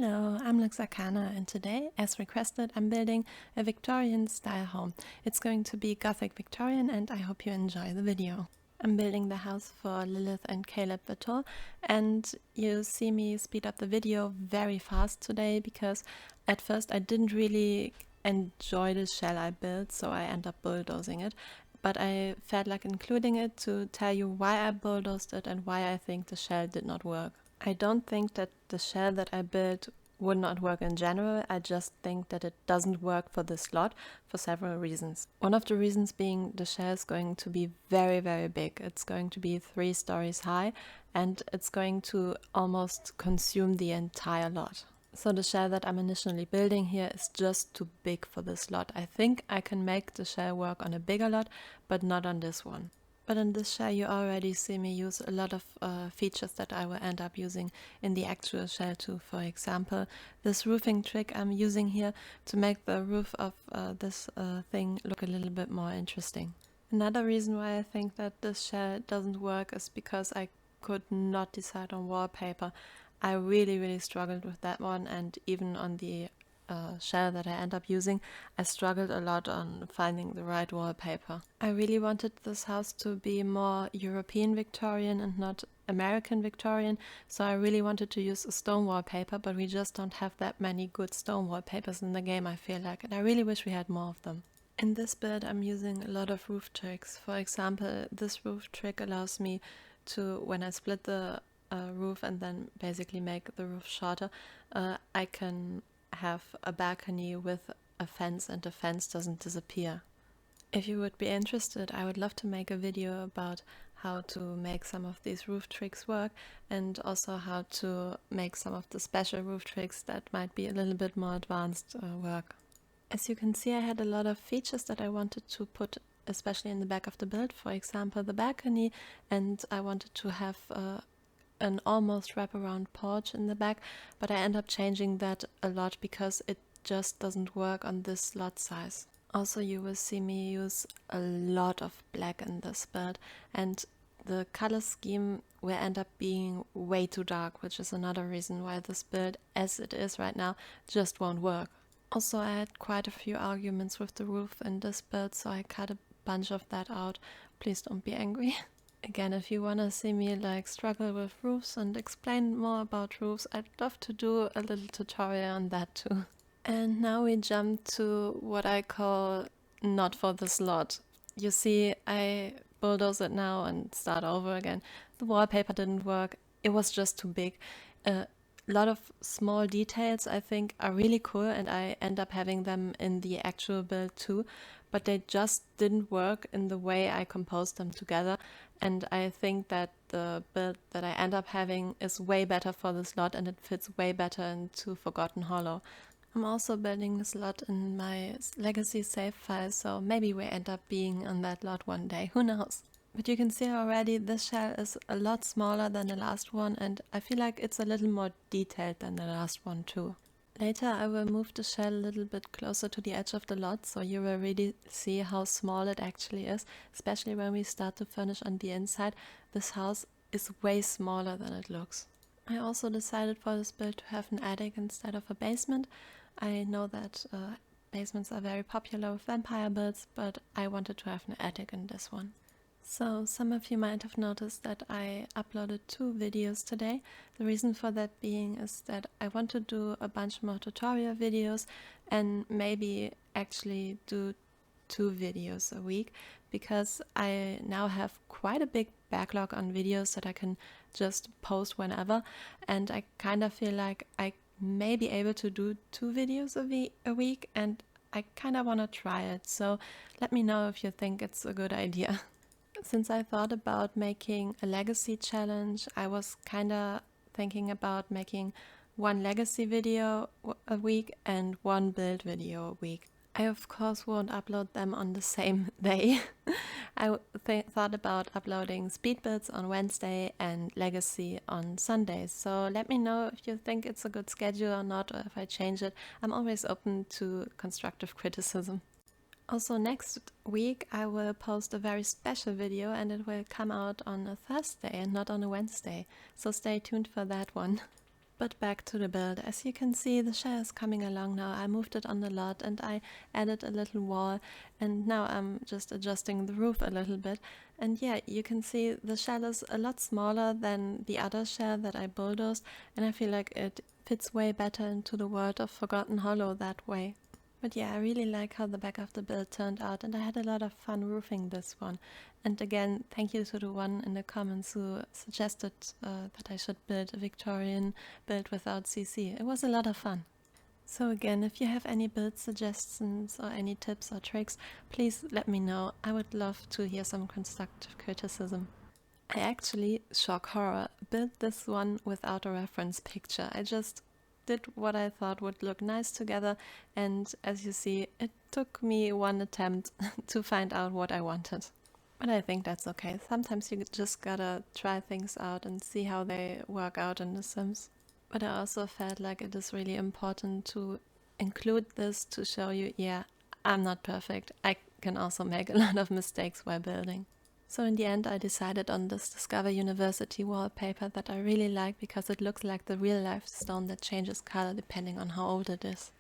Hello, I'm Luxarcana, and today, as requested, I'm building a Victorian style home. It's going to be Gothic Victorian and I hope you enjoy the video. I'm building the house for Lilith and Caleb Vittor, and you see me speed up the video very fast today because at first I didn't really enjoy the shell I built, so I end up bulldozing it. But I felt like including it to tell you why I bulldozed it and why I think the shell did not work. I don't think that the shell that I built would not work in general. I just think that it doesn't work for this lot for several reasons. One of the reasons being the shell is going to be very, very big. It's going to be 3 stories high and it's going to almost consume the entire lot. So the shell that I'm initially building here is just too big for this lot. I think I can make the shell work on a bigger lot, but not on this one. But in this shell you already see me use a lot of features that I will end up using in the actual shell too. For example, this roofing trick I'm using here to make the roof of this thing look a little bit more interesting. Another reason why I think that this shell doesn't work is because I could not decide on wallpaper. I really struggled with that one, and even on the shell that I end up using, I struggled a lot on finding the right wallpaper. I really wanted this house to be more European Victorian and not American Victorian, so I really wanted to use a stone wallpaper, but we just don't have that many good stone wallpapers in the game, I feel like, and I really wish we had more of them. In this build I'm using a lot of roof tricks. For example, this roof trick allows me to, when I split the roof and then basically make the roof shorter, I can have a balcony with a fence and the fence doesn't disappear. If you would be interested, I would love to make a video about how to make some of these roof tricks work and also how to make some of the special roof tricks that might be a little bit more advanced work. As you can see, I had a lot of features that I wanted to put especially in the back of the build, for example the balcony, and I wanted to have an almost wraparound porch in the back, but I end up changing that a lot because it just doesn't work on this lot size. Also, you will see me use a lot of black in this build, and the color scheme will end up being way too dark, which is another reason why this build as it is right now just won't work. Also, I had quite a few arguments with the roof in this build, so I cut a bunch of that out. Please don't be angry. Again, if you want to see me struggle with roofs and explain more about roofs, I'd love to do a little tutorial on that too. And now we jump to what I call not for this lot. You see, I bulldoze it now and start over again. The wallpaper didn't work, it was just too big. A lot of small details I think are really cool and I end up having them in the actual build too, but they just didn't work in the way I composed them together, and I think that the build that I end up having is way better for this lot and it fits way better into Forgotten Hollow. I'm also building this lot in my legacy save file, so maybe we end up being on that lot one day, who knows. But you can see already this shell is a lot smaller than the last one and I feel like it's a little more detailed than the last one too. Later I will move the shell a little bit closer to the edge of the lot so you will really see how small it actually is, especially when we start to furnish on the inside. This house is way smaller than it looks. I also decided for this build to have an attic instead of a basement. I know that basements are very popular with vampire builds, but I wanted to have an attic in this one. So some of you might have noticed that I uploaded 2 videos today. The reason for that being is that I want to do a bunch more tutorial videos and maybe actually do 2 videos a week, because I now have quite a big backlog on videos that I can just post whenever, and I kind of feel like I may be able to do 2 videos a week and I kind of want to try it, so let me know if you think it's a good idea. Since I thought about making a legacy challenge, I was kind of thinking about making 1 legacy video a week and 1 build video a week. I of course won't upload them on the same day. I thought about uploading Speedbuilds on Wednesday and Legacy on Sundays, so let me know if you think it's a good schedule or not, or if I change it. I'm always open to constructive criticism. Also next week I will post a very special video and it will come out on a Thursday and not on a Wednesday, so stay tuned for that one. But back to the build. As you can see, the shell is coming along now. I moved it on the lot and I added a little wall, and now I'm just adjusting the roof a little bit. And yeah, you can see the shell is a lot smaller than the other shell that I bulldozed, and I feel like it fits way better into the world of Forgotten Hollow that way. But yeah, I really like how the back of the build turned out, and I had a lot of fun roofing this one. And again, thank you to the one in the comments who suggested that I should build a Victorian build without CC. It was a lot of fun. So again, if you have any build suggestions or any tips or tricks, please let me know. I would love to hear some constructive criticism. I actually, shock horror, built this one without a reference picture. I just did what I thought would look nice together, and as you see, it took me one attempt to find out what I wanted. But I think that's okay. Sometimes you just gotta try things out and see how they work out in The Sims. But I also felt like it is really important to include this to show you, yeah, I'm not perfect. I can also make a lot of mistakes while building. So in the end I decided on this Discover University wallpaper that I really like because it looks like the real life stone that changes color depending on how old it is.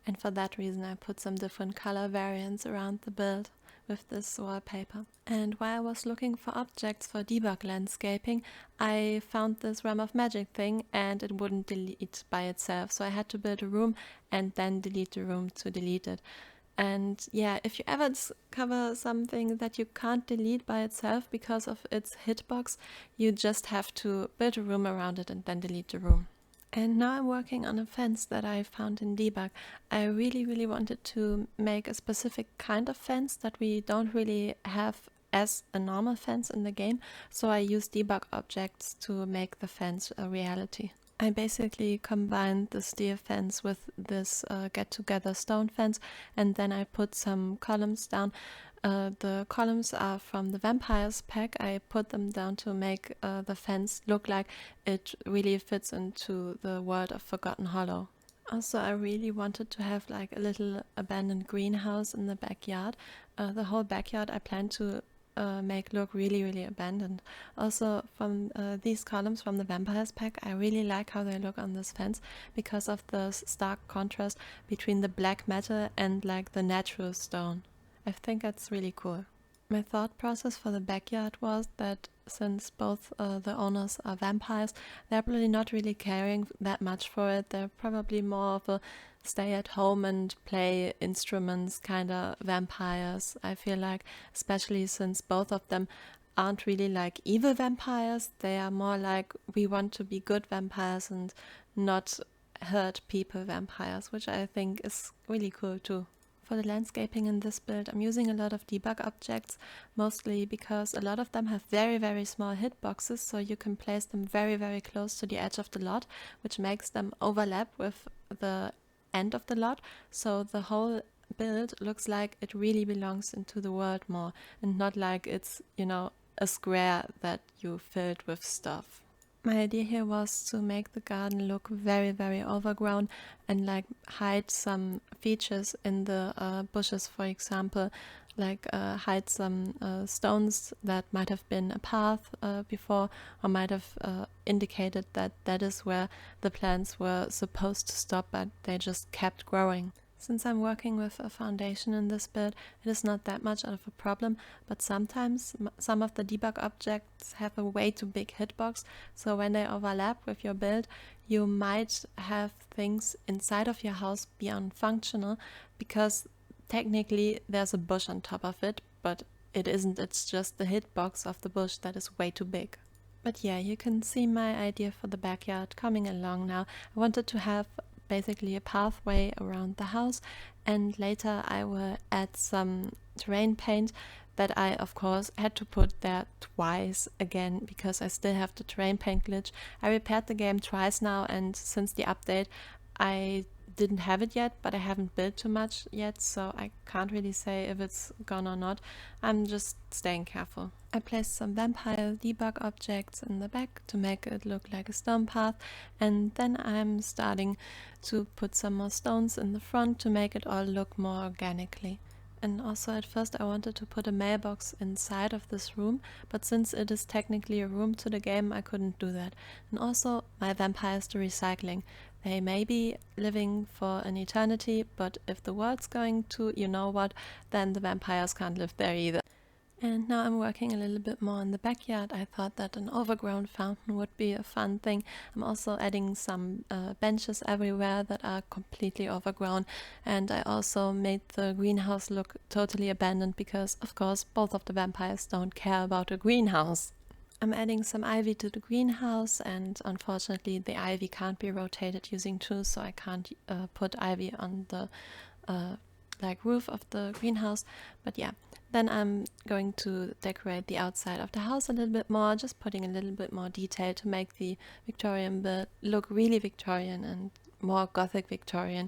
And for that reason I put some different color variants around the build with this wallpaper. And while I was looking for objects for debug landscaping, I found this Realm of Magic thing and it wouldn't delete by itself. So I had to build a room and then delete the room to delete it. And yeah, if you ever discover something that you can't delete by itself because of its hitbox, you just have to build a room around it and then delete the room. And now I'm working on a fence that I found in debug. I really wanted to make a specific kind of fence that we don't really have as a normal fence in the game, so I used debug objects to make the fence a reality. I basically combined the steel fence with this get-together stone fence, and then I put some columns down. The columns are from the Vampires pack. I put them down to make the fence look like it really fits into the world of Forgotten Hollow. Also, I really wanted to have like a little abandoned greenhouse in the backyard. The whole backyard I plan to make look really abandoned. Also, from these columns from the Vampires pack, I really like how they look on this fence because of the stark contrast between the black metal and like the natural stone. I think that's really cool. My thought process for the backyard was that since both the owners are vampires, they're probably not really caring that much for it. They're probably more of a stay at home and play instruments kind of vampires, I feel like, especially since both of them aren't really like evil vampires. They are more like, we want to be good vampires and not hurt people vampires, which I think is really cool too. For the landscaping in this build, I'm using a lot of debug objects, mostly because a lot of them have very small hitboxes, so you can place them very close to the edge of the lot, which makes them overlap with the end of the lot, so the whole build looks like it really belongs into the world more, and not like it's, you know, a square that you filled with stuff. My idea here was to make the garden look very overgrown and like hide some features in the bushes, for example, like hide some stones that might have been a path before, or might have indicated that that is where the plants were supposed to stop, but they just kept growing. Since I'm working with a foundation in this build, it is not that much of a problem, but sometimes some of the debug objects have a way too big hitbox, so when they overlap with your build, you might have things inside of your house be unfunctional, because technically there's a bush on top of it, but it isn't, it's just the hitbox of the bush that is way too big. But yeah, you can see my idea for the backyard coming along now. I wanted to have basically a pathway around the house, and later I will add some terrain paint that I of course had to put there twice again because I still have the terrain paint glitch. I repaired the game twice now, and since the update I didn't have it yet, but I haven't built too much yet, so I can't really say if it's gone or not. I'm just staying careful. I placed some vampire debug objects in the back to make it look like a stone path, and then I'm starting to put some more stones in the front to make it all look more organically. And also at first I wanted to put a mailbox inside of this room, but since it is technically a room to the game, I couldn't do that. And also my vampires do recycling. They may be living for an eternity, but if the world's going to, you know what, then the vampires can't live there either. And now I'm working a little bit more in the backyard. I thought that an overgrown fountain would be a fun thing. I'm also adding some benches everywhere that are completely overgrown. And I also made the greenhouse look totally abandoned because, of course, both of the vampires don't care about a greenhouse. I'm adding some ivy to the greenhouse, and unfortunately the ivy can't be rotated using tools, so I can't put ivy on the roof of the greenhouse. But yeah, then I'm going to decorate the outside of the house a little bit more, just putting a little bit more detail to make the Victorian build look really Victorian and more Gothic Victorian,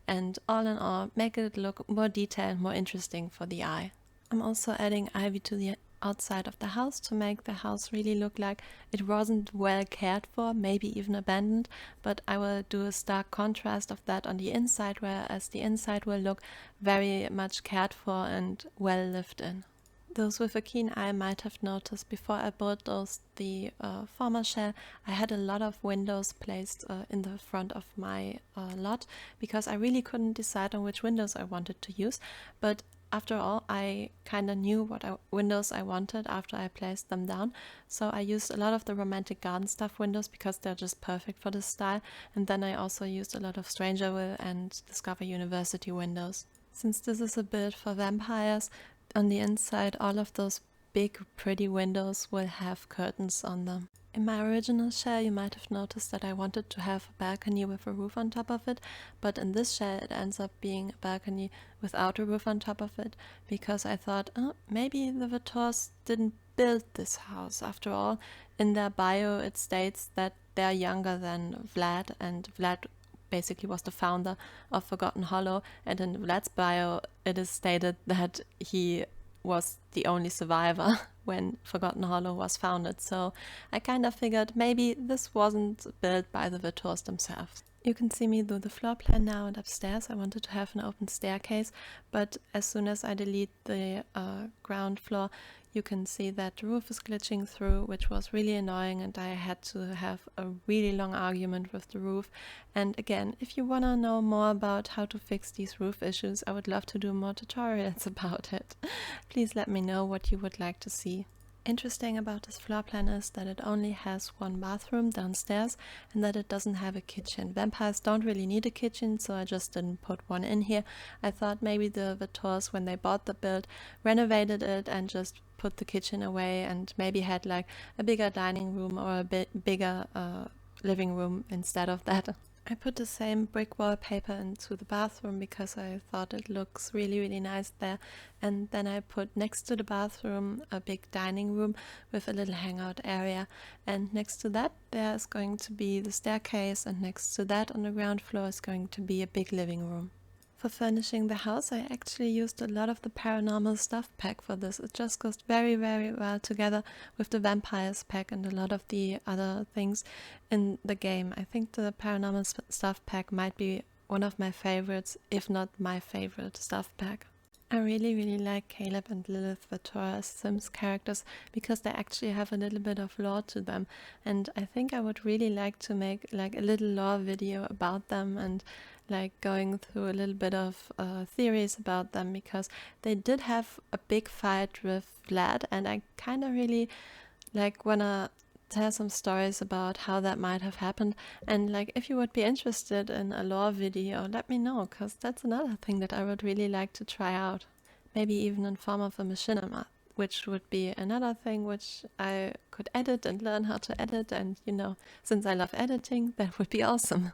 and all in all make it look more detailed, more interesting for the eye. I'm also adding ivy to the outside of the house to make the house really look like it wasn't well cared for, maybe even abandoned, but I will do a stark contrast of that on the inside, whereas the inside will look very much cared for and well lived in. Those with a keen eye might have noticed before I bulldozed the former shell, I had a lot of windows placed in the front of my lot because I really couldn't decide on which windows I wanted to use, but after all, I kind of knew what windows I wanted after I placed them down, so I used a lot of the romantic garden stuff windows because they're just perfect for this style, and then I also used a lot of Strangerville and Discover University windows. Since this is a build for vampires, on the inside all of those big pretty windows will have curtains on them. In my original shell you might have noticed that I wanted to have a balcony with a roof on top of it, but in this shell it ends up being a balcony without a roof on top of it, because I thought, maybe the Vitors didn't build this house. After all, in their bio it states that they're younger than Vlad, and Vlad basically was the founder of Forgotten Hollow, and in Vlad's bio it is stated that he was the only survivor when Forgotten Hollow was founded, so I kind of figured maybe this wasn't built by the Vitors themselves. You can see me do the floor plan now, and upstairs I wanted to have an open staircase, but as soon as I delete the ground floor you can see that the roof is glitching through, which was really annoying, and I had to have a really long argument with the roof. And again, if you want to know more about how to fix these roof issues, I would love to do more tutorials about it. Please let me know what you would like to see. Interesting about this floor plan is that it only has one bathroom downstairs and that it doesn't have a kitchen. Vampires don't really need a kitchen, so I just didn't put one in here. I thought maybe the Vitors, when they bought the build, renovated it and just put the kitchen away and maybe had like a bigger dining room or a bit bigger living room instead of that. I put the same brick wallpaper into the bathroom because I thought it looks really nice there, and then I put next to the bathroom a big dining room with a little hangout area, and next to that there is going to be the staircase, and next to that on the ground floor is going to be a big living room. For furnishing the house, I actually used a lot of the paranormal stuff pack for this. It just goes very well together with the vampires pack and a lot of the other things in the game. I think the paranormal stuff pack might be one of my favorites, if not my favorite stuff pack. I really like Caleb and Lilith Vitor as Sims characters because they actually have a little bit of lore to them, and I think I would really like to make like a little lore video about them and like going through a little bit of theories about them, because they did have a big fight with Vlad, and I kind of really like wanna tell some stories about how that might have happened. And like, if you would be interested in a lore video, let me know, because that's another thing that I would really like to try out. Maybe even in form of a machinima, which would be another thing which I could edit and learn how to edit, and you know, since I love editing, that would be awesome.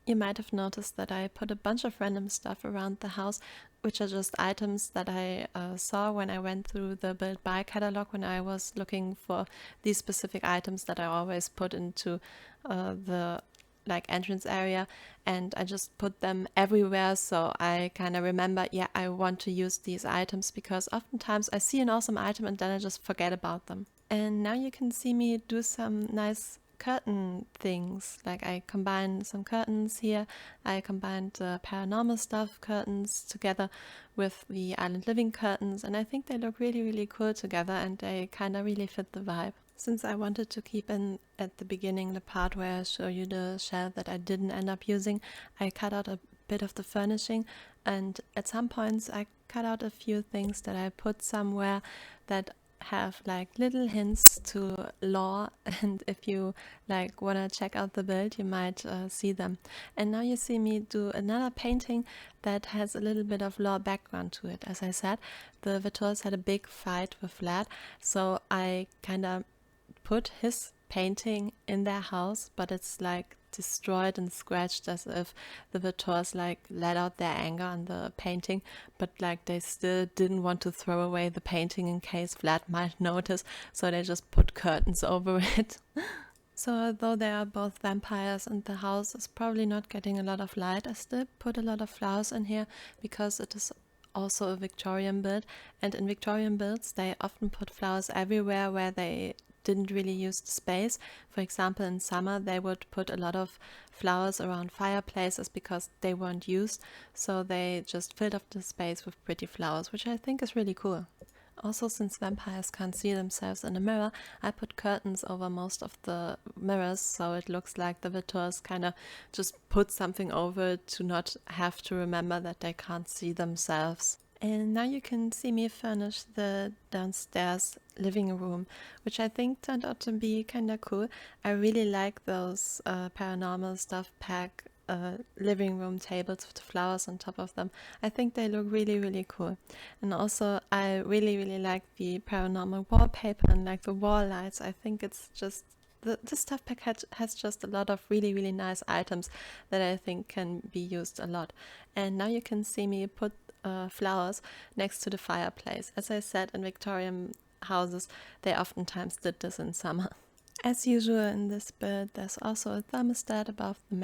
You might have noticed that I put a bunch of random stuff around the house, which are just items that I saw when I went through the build buy catalog when I was looking for these specific items that I always put into the like entrance area, and I just put them everywhere, so I kind of remember, yeah, I want to use these items, because oftentimes I see an awesome item and then I just forget about them. And now you can see me do some nice curtain things. Like I combined some curtains here. I combined the paranormal stuff curtains together with the island living curtains, and I think they look really, really cool together, and they kind of really fit the vibe. Since I wanted to keep in at the beginning the part where I show you the shelf that I didn't end up using, I cut out a bit of the furnishing, and at some points I cut out a few things that I put somewhere that have like little hints to lore, and if you like want to check out the build, you might see them. And now you see me do another painting that has a little bit of lore background to it. As I said, the Vitors had a big fight with Vlad, so I kind of put his painting in their house, but it's like destroyed and scratched, as if the Vitors like let out their anger on the painting, but like they still didn't want to throw away the painting in case Vlad might notice, so they just put curtains over it. So although they are both vampires and the house is probably not getting a lot of light, I still put a lot of flowers in here because it is also a Victorian build, and in Victorian builds they often put flowers everywhere where they didn't really use the space. For example, in summer they would put a lot of flowers around fireplaces because they weren't used, so they just filled up the space with pretty flowers, which I think is really cool. Also, since vampires can't see themselves in a mirror, I put curtains over most of the mirrors, so it looks like the Vitors kind of just put something over it to not have to remember that they can't see themselves. And now you can see me furnish the downstairs living room, which I think turned out to be kind of cool. I really like those paranormal stuff pack living room tables with the flowers on top of them. I think they look really, really cool. And also I really, really like the paranormal wallpaper and like the wall lights. I think it's just this stuff pack has just a lot of really, really nice items that I think can be used a lot. And now you can see me put flowers next to the fireplace. As I said, in Victorian houses they oftentimes did this in summer. As usual in this build, there's also a thermostat above the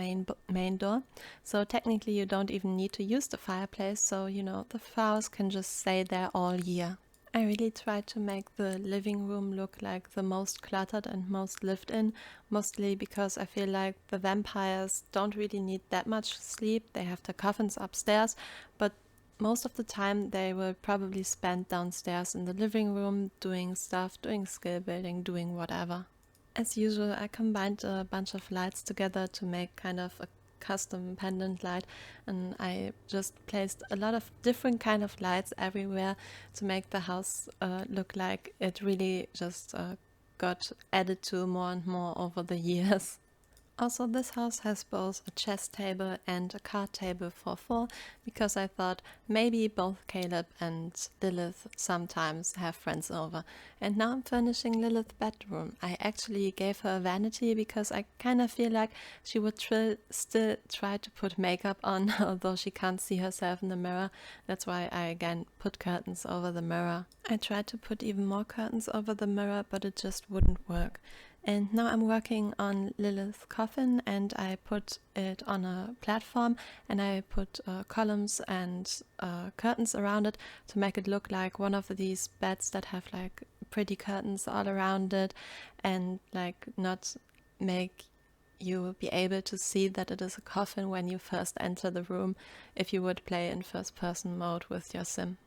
main door, so technically you don't even need to use the fireplace, so you know, the flowers can just stay there all year. I really tried to make the living room look like the most cluttered and most lived in, mostly because I feel like the vampires don't really need that much sleep. They have their coffins upstairs, but most of the time they will probably spend downstairs in the living room doing stuff, doing skill building, doing whatever. As usual, I combined a bunch of lights together to make kind of a custom pendant light, and I just placed a lot of different kind of lights everywhere to make the house look like it really just got added to more and more over the years. Also, this house has both a chess table and a card table for 4, because I thought maybe both Caleb and Lilith sometimes have friends over. And now I'm furnishing Lilith's bedroom. I actually gave her a vanity because I kind of feel like she would still try to put makeup on, although she can't see herself in the mirror. That's why I again put curtains over the mirror. I tried to put even more curtains over the mirror, but it just wouldn't work. And now I'm working on Lilith's coffin, and I put it on a platform, and I put columns and curtains around it to make it look like one of these beds that have like pretty curtains all around it, and like not make you be able to see that it is a coffin when you first enter the room if you would play in first person mode with your sim.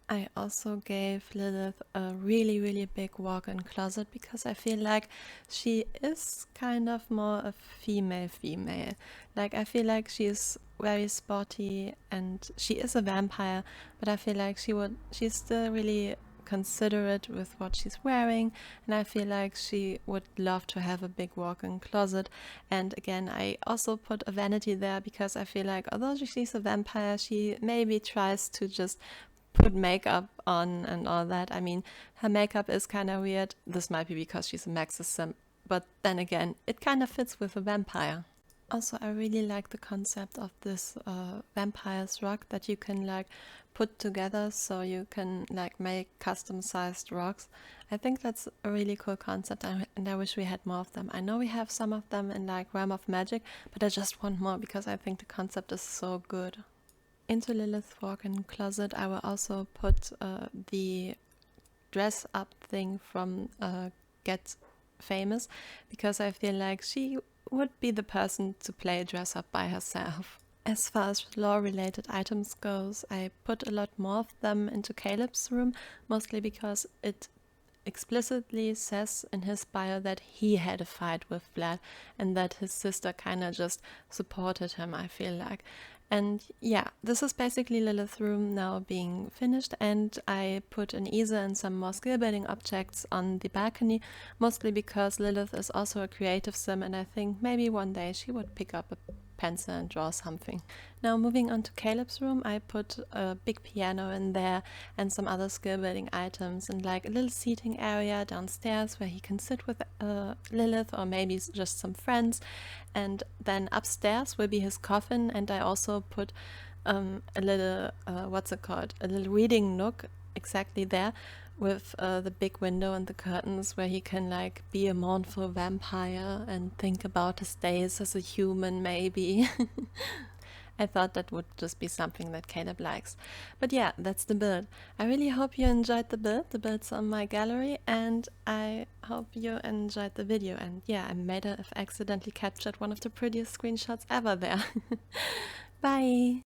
I also gave Lilith a really, really big walk-in closet because I feel like she is kind of more a female. Like, I feel like she is very sporty and she is a vampire, but I feel like she's still really considerate with what she's wearing, and I feel like she would love to have a big walk-in closet. And again, I also put a vanity there because I feel like although she's a vampire, she maybe tries to just put makeup on and all that. I mean, her makeup is kind of weird. This might be because she's a Maxis sim, but then again, it kind of fits with a vampire. Also, I really like the concept of this vampire's rock that you can like put together, so you can like make custom-sized rocks. I think that's a really cool concept, and I wish we had more of them. I know we have some of them in like Realm of Magic, but I just want more because I think the concept is so good. Into Lilith's walk-in closet, I will also put the dress-up thing from Get famous, because I feel like she would be the person to play dress up by herself. As far as lore-related items goes, I put a lot more of them into Caleb's room, mostly because it explicitly says in his bio that he had a fight with Vlad and that his sister kind of just supported him, I feel like. And yeah, this is basically Lilith's room now being finished, and I put an easel and some more skill building objects on the balcony, mostly because Lilith is also a creative sim and I think maybe one day she would pick up a pencil and draw something. Now moving on to Caleb's room, I put a big piano in there and some other skill building items, and like a little seating area downstairs where he can sit with Lilith or maybe just some friends. And then upstairs will be his coffin, and I also put a little, a little reading nook exactly there with the big window and the curtains where he can like be a mournful vampire and think about his days as a human maybe. I thought that would just be something that Caleb likes. But yeah, that's the build. I really hope you enjoyed the build. The build's on my gallery, and I hope you enjoyed the video. And yeah, I might have accidentally captured one of the prettiest screenshots ever there. Bye!